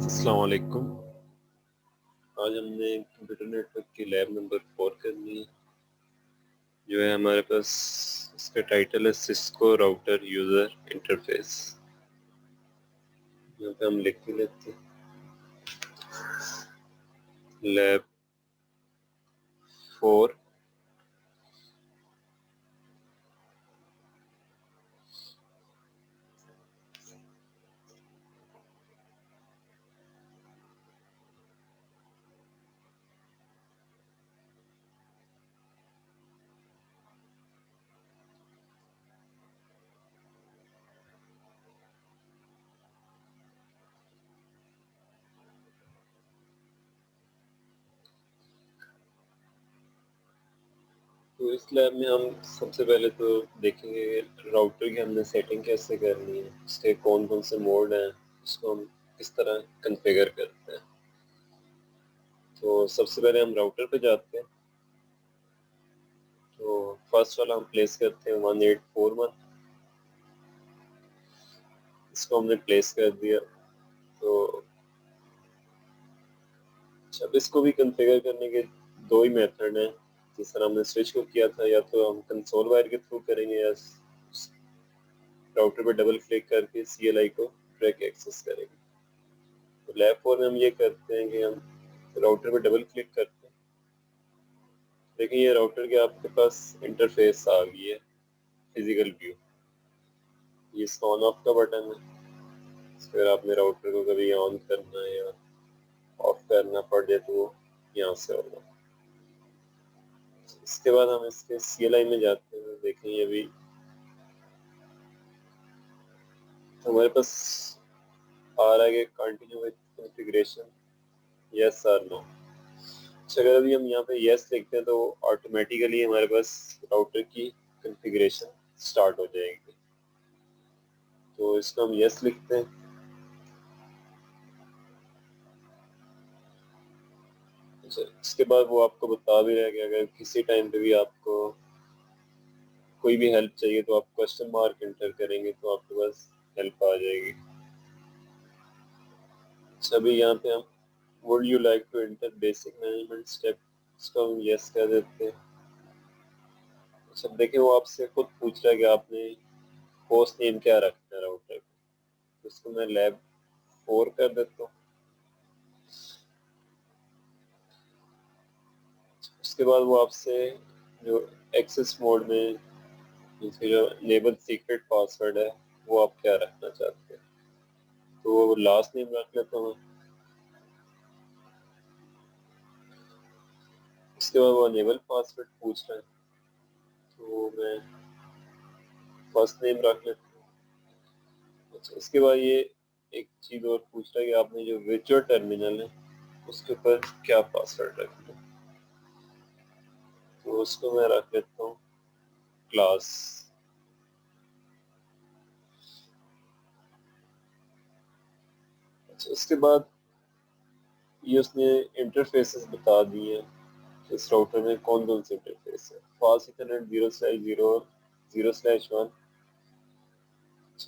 अस्सलाम वालेकुम। आज हमने कंप्यूटर नेटवर्क की लैब नंबर 4 करनी है। जो है हमारे पास इसका टाइटल है सिस्को राउटर यूज़र इंटरफेस। यहाँ पे हम लिख के लेते हैं लैब 4। तो इस लैब में हम सबसे पहले तो देखेंगे राउटर की हमने सेटिंग कैसे करनी है, उसके कौन कौन से मोड हैं, उसको हम किस तरह कॉन्फ़िगर करते हैं। तो सबसे पहले हम राउटर पे जाते हैं। तो फर्स्ट वाला हम प्लेस करते हैं 1841। इसको हमने प्लेस कर दिया। तो अब इसको भी कॉन्फ़िगर करने के दो ही मेथड हैं। जिस तरह हमने स्विच को किया था, या तो हम कंसोल वायर के थ्रू करेंगे या राउटर पे डबल क्लिक करके CLI को डायरेक्ट एक्सेस करेंगे। तो लैब 4 में हम ये करते हैं कि हम राउटर पे डबल क्लिक करते हैं। देखिए ये राउटर के आपके पास इंटरफेस आ गई है, फिजिकल व्यू। ये इसका ऑन ऑफ का बटन है। फिर आपने राउटर को कभी ऑन करना है या ऑफ करना पड़ जाए तो वो यहाँ से होगा। इसके बाद हम इसके CLI में जाते हैं। देखें ये भी तो हमारे पास आ रहा है कि कंटिन्यू विद कॉन्फ़िगरेशन, यस और नो। अगर अभी हम यहाँ पे यस लिखते हैं तो ऑटोमेटिकली हमारे पास राउटर की कॉन्फ़िगरेशन स्टार्ट हो जाएगी। तो इसको हम यस लिखते हैं। अच्छा, इसके बाद वो आपको बता भी रहा है कि अगर किसी टाइम पे भी आपको कोई भी हेल्प चाहिए तो आप क्वेश्चन मार्क एंटर करेंगे तो आपके पास हेल्प आ जाएगी। अच्छा, अभी यहाँ पे हम would you like to enter basic management step, इसको हम यस कर देते हैं। अच्छा, देखिए वो आपसे खुद पूछ रहा है कि आपने होस्ट नेम क्या रखना है राउटर पे। तो इसको मैं लैब 4 कर देता हूँ। उसके बाद वो आपसे जो एक्सेस मोड में इसके जो लेबल सीक्रेट पासवर्ड है वो आप क्या रखना चाहते हैं। तो वो लास्ट नेम रख लेता हूँ। उसके बाद वो अनेबल पासवर्ड पूछ रहा है तो मैं फर्स्ट नेम रख लेता हूँ। अच्छा, इसके बाद ये एक चीज और पूछ रहा है कि आपने जो वर्चुअल टर्मिनल है उसके ऊपर क्या पासवर्ड रखना है। तो उसको मैं रख लेता हूँ क्लास। अच्छा, उसके बाद ये उसने इंटरफेसेस बता दिए हैं। इस राउटर में कौन कौन से इंटरफेस है। Fast Ethernet 0/0 0/1।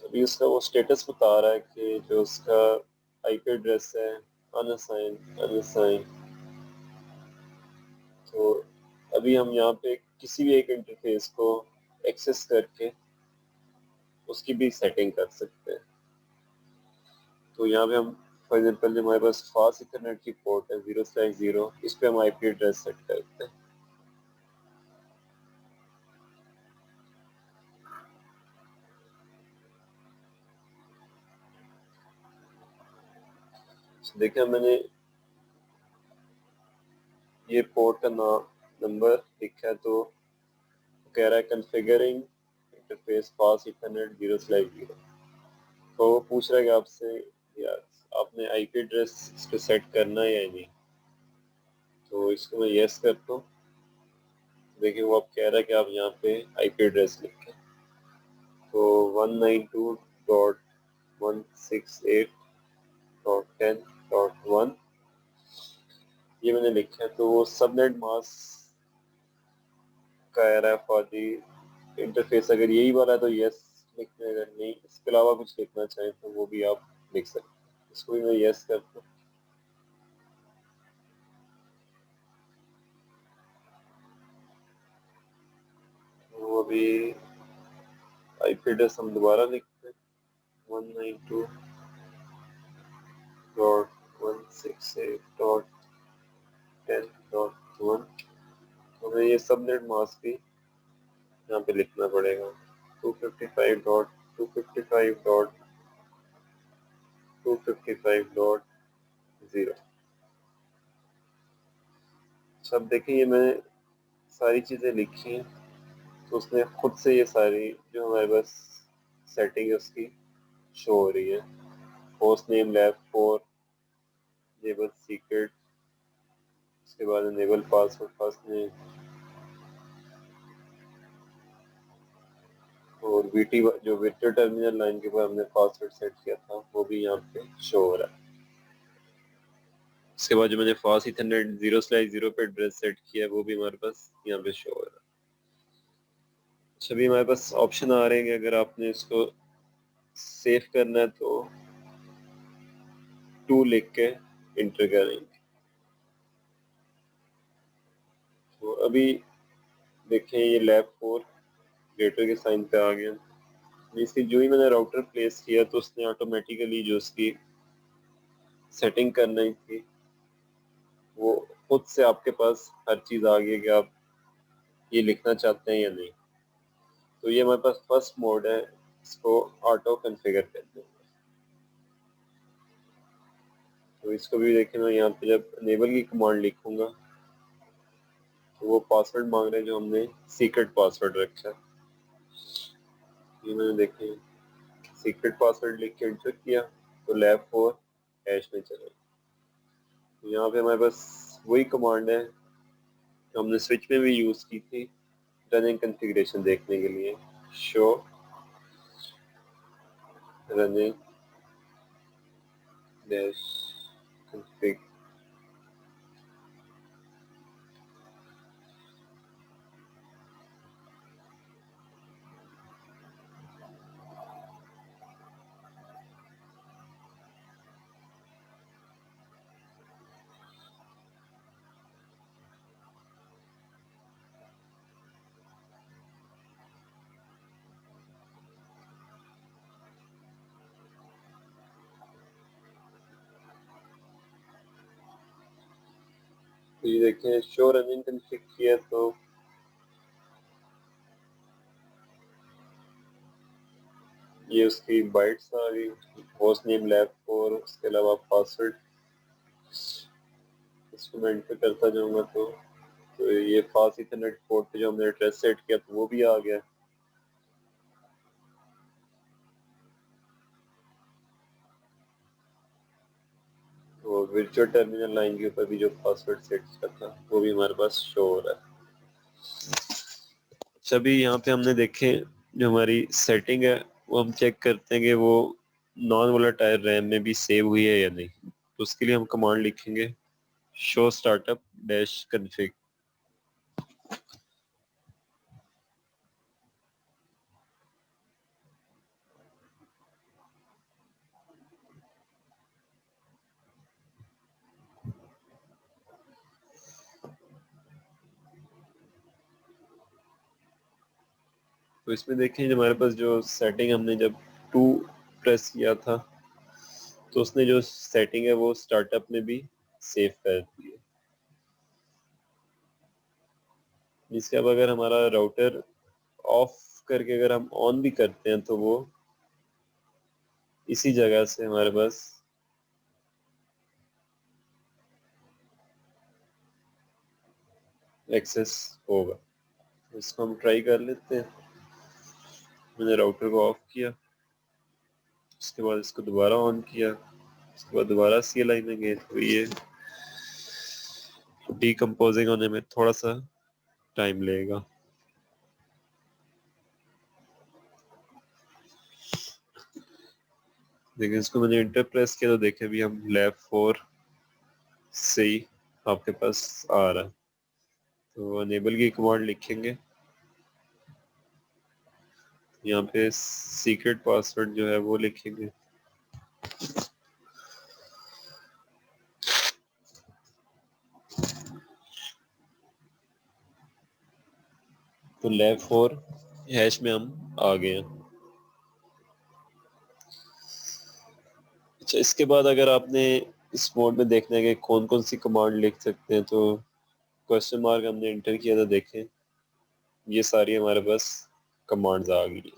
अभी उसका वो स्टेटस बता रहा है कि जो उसका आईपी एड्रेस है अनअसाइन अनअसाइन। तो अभी हम यहाँ पे किसी भी एक इंटरफेस को एक्सेस करके उसकी भी सेटिंग कर सकते हैं। तो यहाँ पे हम फॉर एग्जाम्पल जो हमारे पास फास्ट इथरनेट की पोर्ट है 0/0, इस पे हम आईपी एड्रेस सेट करते हैं। देखिए मैंने ये पोर्ट का नंबर लिखा है। तो कह रहा है कॉन्फ़िगरिंग इंटरफेस फास्ट इथरनेट 0/0। तो वो पूछ रहा है कि आपसे यार आपने आईपी एड्रेस इस पे सेट करना है या नहीं। तो इसको मैं यस करता हूँ। देखिए वो अब कह रहा है कि आप यहाँ पे आईपी एड्रेस लिखें। तो 192.168.10.1 ये मैंने लिखा है। तो वो सबनेट मास्क कह रहा है फॉर दी इंटरफेस। अगर यही वाला है तो यस लिखना है, अगर नहीं इसके अलावा कुछ लिखना चाहें तो वो भी आप लिख सकते हैं। इसको भी मैं यस करता हूँ। तो अभी आईपी एड्रेस हम दोबारा लिखते हैं 192.168.10.1। तो हमें ये सबनेट मास्क भी यहाँ पे लिखना पड़ेगा 255.255.255.0। सब देखिए ये मैंने सारी चीजें लिखी हैं, तो उसने खुद से ये सारी जो हमारे पास सेटिंग है उसकी शो हो रही है। Host name lab 4, enable secret, उसके बाद इनेबल पासवर्ड फर्स्ट नेम, और वीटी जो वर्चुअल टर्मिनल लाइन के ऊपर हमने पासवर्ड सेट किया था वो भी यहाँ पे शो हो रहा है। उसके बाद जो मैंने फास्ट इथरनेट 0/0 पे एड्रेस सेट किया है वो भी हमारे पास यहाँ पे शो हो रहा है। सभी हमारे पास ऑप्शन आ रहे हैं कि अगर आपने इसको सेव करना है तो 2 लिख के इंटर करेंगे। तो अभी देखें ये लैब 4 ग्रेटर के साइन पे आ गया। इसकी जो ही मैंने राउटर प्लेस किया तो उसने ऑटोमेटिकली जो उसकी सेटिंग करनी थी वो खुद से आपके पास हर चीज आ गई कि आप ये लिखना चाहते हैं या नहीं। तो ये हमारे पास फर्स्ट मोड है, इसको ऑटो कॉन्फ़िगर करते हैं। तो इसको भी देखें, मैं यहाँ पे जब इनेबल की कमांड लिखूंगा तो वो पासवर्ड मांग रहे हैं जो हमने सीक्रेट पासवर्ड रखा है। ये मैंने देखें सीक्रेट पासवर्ड लिख के एंटर किया तो लैब 4 हैश में चला। तो यहाँ पे हमारे पास वही कमांड है जो हमने स्विच में भी यूज की थी रनिंग कॉन्फ़िगरेशन देखने के लिए, शो रनिंग डैश कॉन्फ़िग। तो ये देखें शो रनिंग कॉन्फ़िग किया तो ये उसकी बाइट्स आ गई, होस्ट नेम लैब 4, उसके अलावा पासवर्ड। इसको मैं एंटर करता जाऊंगा तो ये फास्ट इथरनेट पोर्ट पे जो हमने एड्रेस सेट किया तो वो भी आ गया। तो वर्चुअल टर्मिनल लाइन के ऊपर भी जो पासवर्ड सेट किया था वो भी हमारे पास शो हो रहा है। सभी यहाँ पे हमने देखे जो हमारी सेटिंग है वो हम चेक करते हैं कि वो नॉन वोलेटाइल रैम में भी सेव हुई है या नहीं। तो उसके लिए हम कमांड लिखेंगे शो स्टार्टअप डैश कॉन्फ़िग। तो इसमें देखें जो हमारे पास जो सेटिंग हमने जब 2 प्रेस किया था तो उसने जो सेटिंग है वो स्टार्टअप में भी सेव कर दी है। इसके अब अगर हमारा राउटर ऑफ करके अगर हम ऑन भी करते हैं तो वो इसी जगह से हमारे पास एक्सेस होगा। इसको हम ट्राई कर लेते हैं। मैंने राउटर को ऑफ किया, उसके बाद इसको दोबारा ऑन किया, उसके बाद दोबारा CLI में गए तो ये डीकम्पोजिंग होने में थोड़ा सा टाइम लेगा। देखिए इसको मैंने इंटर प्रेस किया तो देखे भी हम लैब 4 से ही आपके पास आ रहा है। तो अनेबल की कमांड लिखेंगे, यहाँ पे सीक्रेट पासवर्ड जो है वो लिखेंगे, तो लैब 4 हैश में हम आ गए हैं। अच्छा, इसके बाद अगर आपने इस मोड में देखना है कि कौन कौन सी कमांड लिख सकते हैं, तो क्वेश्चन मार्क हमने एंटर किया था, देखें ये सारी हमारे पास कमांड्स आ गई।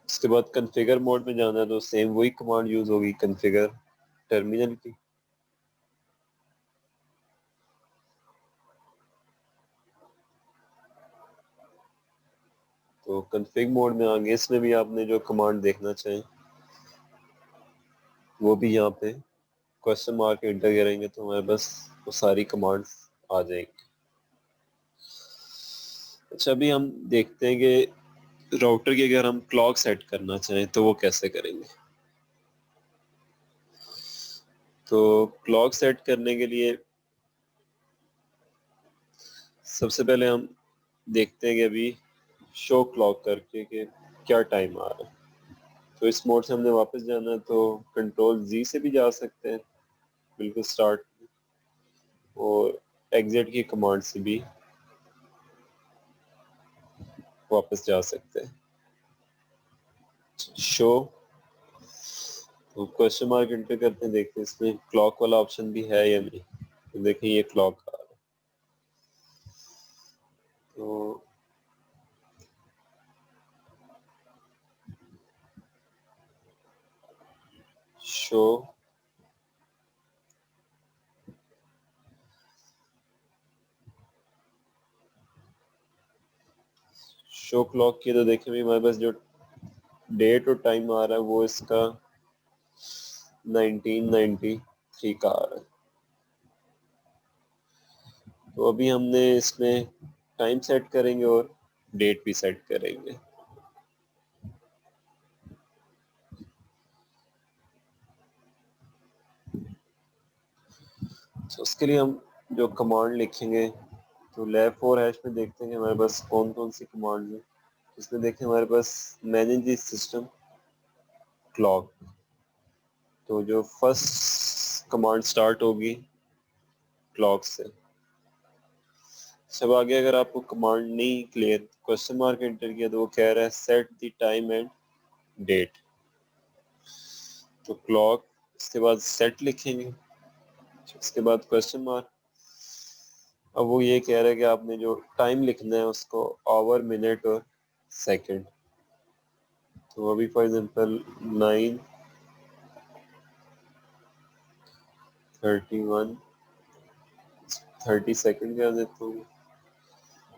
इसके बाद कॉन्फ़िगर मोड में जाना है तो सेम वही कमांड यूज होगी, कॉन्फ़िगर टर्मिनल की। तो कॉन्फ़िग मोड में आगे इसमें भी आपने जो कमांड देखना चाहें वो भी यहाँ पे क्वेश्चन मार्क एंटर करेंगे तो हमारे पास वो सारी कमांड्स आ जाएंगी। अच्छा, अभी हम देखते हैं कि राउटर की अगर हम क्लॉक सेट करना चाहें तो वो कैसे करेंगे। तो क्लॉक सेट करने के लिए सबसे पहले हम देखते हैं कि अभी शो क्लॉक करके कि क्या टाइम आ रहा है। तो इस मोड से हमने वापस जाना है तो कंट्रोल जी से भी जा सकते हैं बिल्कुल स्टार्ट, और एग्जिट की कमांड से भी वापस जा सकते हैं। शो, तो क्वेश्चन मार्क एंटर करते हैं, देखते हैं इसमें क्लॉक वाला ऑप्शन भी है या नहीं। तो देखिए ये क्लॉक आ रहा है। तो शो शो क्लॉक की तो देखिए भी हमारे पास जो डेट और टाइम आ रहा है वो इसका 1993 का आ रहा है। तो अभी हमने इसमें टाइम सेट करेंगे और डेट भी सेट करेंगे। तो उसके लिए हम जो कमांड लिखेंगे तो लैब 4 हैश में देखते हैं कि हमारे पास कौन कौन सी कमांड है। इसमें देखें हमारे पास मैनेज द सिस्टम क्लॉक, तो जो फर्स्ट कमांड स्टार्ट होगी क्लॉक से। सब आगे अगर आपको कमांड नहीं क्लियर, क्वेश्चन मार्क एंटर किया तो वो कह रहा है set the time and date. तो क्लॉक, इसके बाद सेट लिखेंगे, इसके बाद क्वेश्चन मार्क। अब वो ये कह रहा है कि आपने जो टाइम लिखना है उसको आवर, मिनट और सेकंड। तो अभी फॉर एग्जांपल 9:31 30 सेकंड कर देता हूँ।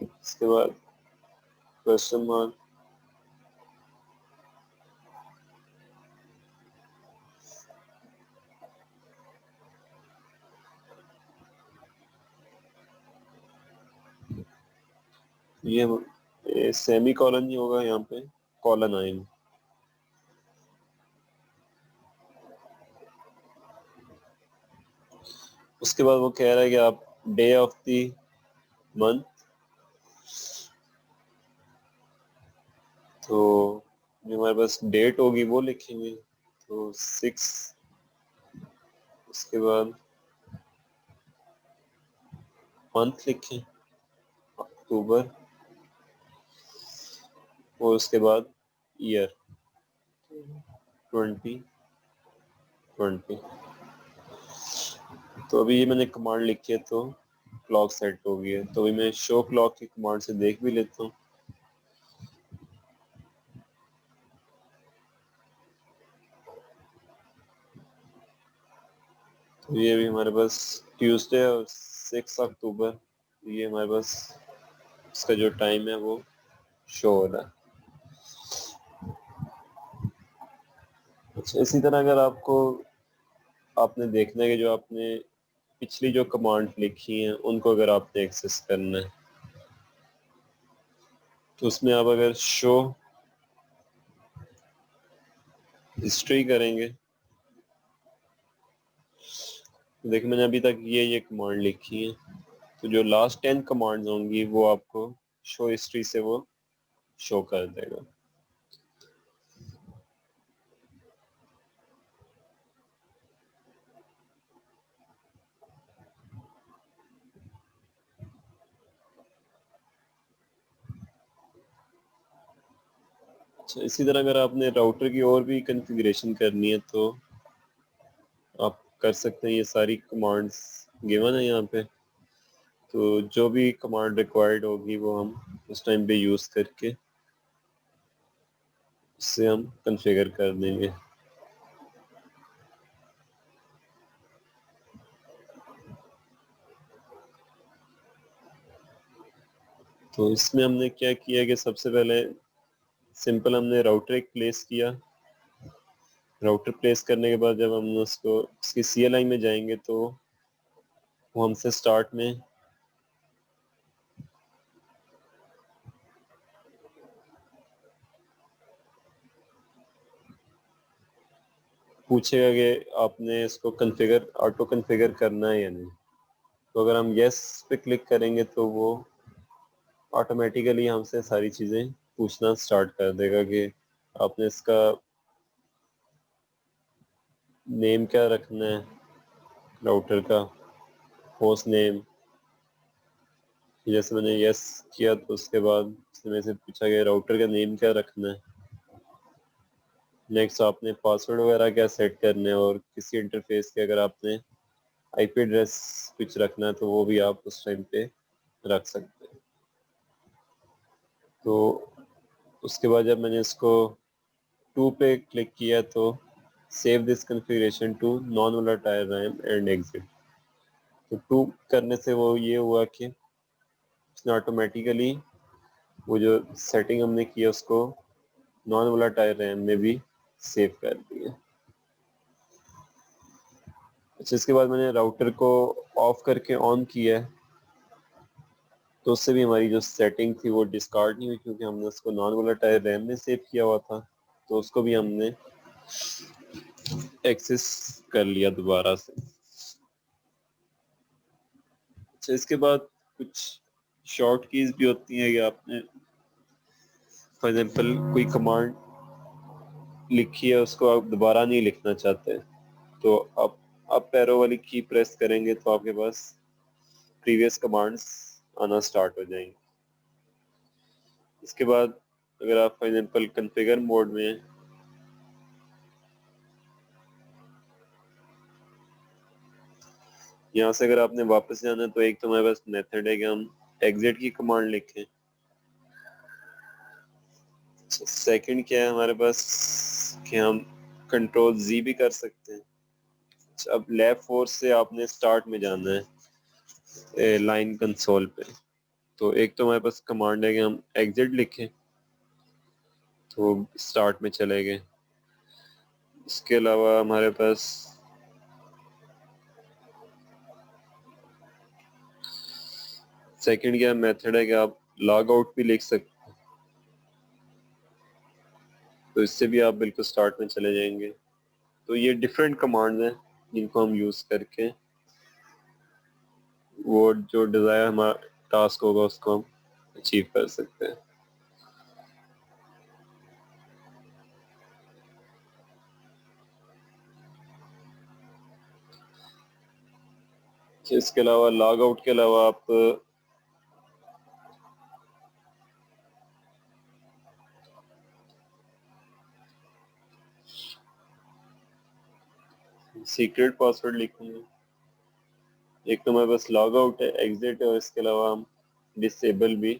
इसके बाद क्वेश्चन मार्क, ये सेमी कॉलन ही होगा यहाँ पे, कॉलन आएंगे। उसके बाद वो कह रहा है कि आप डे ऑफ द मंथ, तो जो हमारे पास डेट होगी वो लिखेंगे, तो 6। उसके बाद मंथ लिखें अक्टूबर, और उसके बाद ईयर 2020। तो अभी ये मैंने कमांड लिखी है तो क्लॉक सेट हो गई है। तो अभी मैं शो क्लॉक की कमांड से देख भी लेता हूँ। तो ये भी हमारे पास ट्यूसडे और 6 अक्टूबर, ये हमारे पास इसका जो टाइम है वो शो हो रहा है। अच्छा, इसी तरह अगर आपने देखना है कि जो आपने पिछली जो कमांड लिखी हैं उनको अगर आपने एक्सेस करना है तो उसमें आप अगर शो हिस्ट्री करेंगे तो देखिए मैंने अभी तक ये कमांड लिखी है, तो जो लास्ट 10 कमांड्स होंगी वो आपको शो हिस्ट्री से वो शो कर देगा। अच्छा, इसी तरह अगर आपने राउटर की और भी कॉन्फ़िगरेशन करनी है तो आप कर सकते हैं। ये सारी कमांड्स गिवन है यहाँ पे, तो जो भी कमांड रिक्वायर्ड होगी वो हम उस टाइम पे यूज़ करके इससे हम कॉन्फ़िगर कर देंगे। तो इसमें हमने क्या किया कि सबसे पहले सिंपल हमने राउटर एक प्लेस किया। राउटर प्लेस करने के बाद जब हम उसको उसकी CLI में जाएंगे तो वो हमसे स्टार्ट में पूछेगा कि आपने इसको कॉन्फ़िगर ऑटो कॉन्फ़िगर करना है या नहीं। तो अगर हम यस पे क्लिक करेंगे तो वो ऑटोमेटिकली हमसे सारी चीज़ें पूछना स्टार्ट कर देगा कि आपने इसका नेम क्या रखना है, राउटर का होस्ट नेम। जैसे मैंने यस किया तो उसके बाद उसने मेरे से पूछा कि राउटर का नेम क्या रखना है। नेक्स्ट आपने पासवर्ड वगैरह क्या सेट करना है, और किसी इंटरफेस के अगर आपने IP एड्रेस कुछ रखना है तो वो भी आप उस टाइम पे रख सकते हैं। तो उसके बाद जब मैंने इसको 2 पे क्लिक किया तो save this configuration to non volatile RAM and exit. तो 2 करने से वो ये हुआ कि उसने ऑटोमेटिकली वो जो सेटिंग हमने की है उसको नॉन वोलेटाइल रैम में भी सेव कर दिया। अच्छा, इसके बाद मैंने राउटर को ऑफ करके ऑन किया है तो उससे भी हमारी जो सेटिंग थी वो डिस्कार्ड नहीं हुई, क्योंकि हमने उसको नॉन वोलेटाइल रैम में सेव किया हुआ था। तो उसको भी हमने एक्सेस कर लिया दोबारा से। अच्छा, इसके बाद कुछ शॉर्ट कीज भी होती हैं कि आपने फॉर एग्जांपल कोई कमांड लिखी है उसको आप दोबारा नहीं लिखना चाहते, तो आप अप एरो वाली की प्रेस करेंगे तो आपके पास प्रीवियस कमांड्स आना स्टार्ट हो जाएंगी। इसके बाद अगर आप फॉर एग्जांपल कॉन्फ़िगर मोड में हैं, यहाँ से अगर आपने वापस जाना है तो एक तो हमारे पास मेथड है कि हम एग्जिट की कमांड लिखें। सेकंड क्या है हमारे पास कि हम कंट्रोल Z भी कर सकते हैं। अब लेफ्ट फोर्स से आपने स्टार्ट में जाना है लाइन कंसोल पे। तो एक तो हमारे पास कमांड है कि हम एग्जिट लिखें तो स्टार्ट में चले गए। इसके अलावा हमारे पास सेकंड क्या मेथड है कि आप लॉग आउट भी लिख सकते हैं, तो इससे भी आप बिल्कुल स्टार्ट में चले जाएंगे। तो ये डिफरेंट कमांड्स हैं जिनको हम यूज करके वो जो डिजायर हमारा टास्क होगा उसको हम अचीव कर सकते हैं। इसके अलावा लॉग आउट के अलावा आप सीक्रेट पासवर्ड लिखेंगे। एक तो हमारे पास लॉग आउट है, एग्जिट है, और इसके अलावा हम डिसेबल भी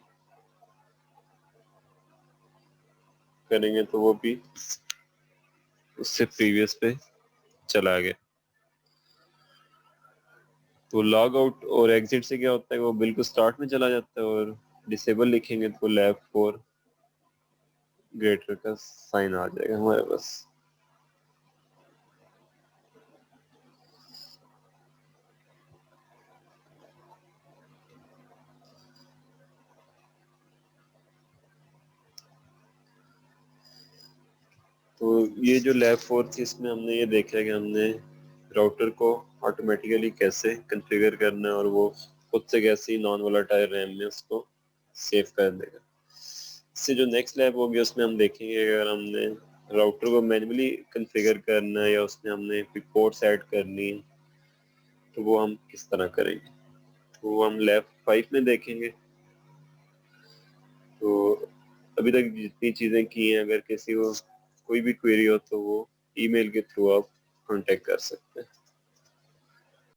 करेंगे तो वो भी उससे प्रीवियस पे चला गया। तो लॉग आउट और एग्जिट से क्या होता है वो बिल्कुल स्टार्ट में चला जाता है, और डिसेबल लिखेंगे तो लेफ्ट फोर ग्रेटर का साइन आ जाएगा हमारे पास। तो ये जो लेफ्ट फोर थी इसमें हमने ये देखा कि हमने राउटर को ऑटोमेटिकली कैसे कॉन्फ़िगर करना है और वो खुद से कैसे नॉन वोलेटाइल रैम में उसको सेव कर देगा। इससे जो नेक्स्ट लैब होगी उसमें हम देखेंगे अगर हमने राउटर को मैन्युअली कॉन्फ़िगर करना है या उसमें हमने कोई पोर्ट्स ऐड करनी है तो वो हम किस तरह करेंगे। तो वो हम लैब 5 में देखेंगे। तो अभी तक जितनी चीजें की हैं, अगर किसी को कोई भी क्वेरी हो तो वो ईमेल के थ्रू आप कांटेक्ट कर सकते हैं।